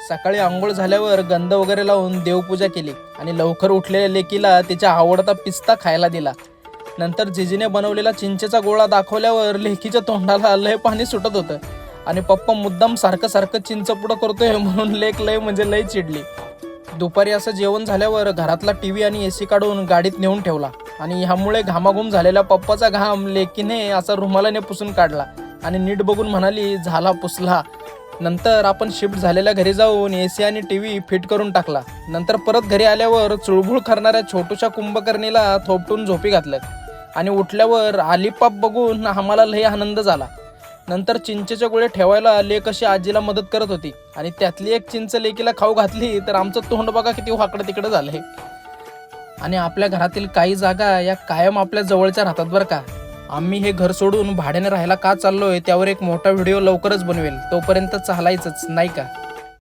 सकाळी आंघोळ झाल्यावर गंध वगैरे लावून देवपूजा केली आणि लवकर उठलेल्या लेकीला तिच्या आवडता पिस्ता खायला दिला. नंतर जिजीने बनवलेला चिंचेचा गोळा दाखवल्यावर लेकीच्या तोंडाला लय पाणी सुटत होतं आणि पप्पा मुद्दाम सारखं सारखं चिंच पुढं करतोय म्हणून लेक लय म्हणजे लय चिडली. दुपारी असं जेवण झाल्यावर घरातला टीव्ही आणि एसी काढून गाडीत नेऊन ठेवला आणि ह्यामुळे घामाघूम झालेल्या पप्पाचा घाम लेकीने असा रुमालाने पुसून काढला आणि नीट बघून म्हणाली, झाला पुसला. नंतर आपण शिफ्ट झालेल्या घरी जाऊन एसी आणि टीव्ही फिट करून टाकला. नंतर परत घरी आल्यावर चुळबुळ करणाऱ्या छोटूशा कुंभकर्णीला थोपटून झोपी घातलं आणि उठल्यावर आलीपाप बघून आम्हाला लय आनंद झाला. नंतर चिंचेचे गोळे ठेवायला लेक अशी आजीला मदत करत होती आणि त्यातली एक चिंच लेकीला खाऊ घातली तर आमचं तोंड बघा किती वाकडं तिकडं झालंय. आणि आपल्या घरातील काही जागा या कायम आपल्या जवळच्या राहतात बरं का. आम्ही हे घर सोडून भाड्याने राहायला का चाललोय त्यावर एक मोठा व्हिडिओ लवकरच बनवेल. तोपर्यंत चालायचंच नाही का.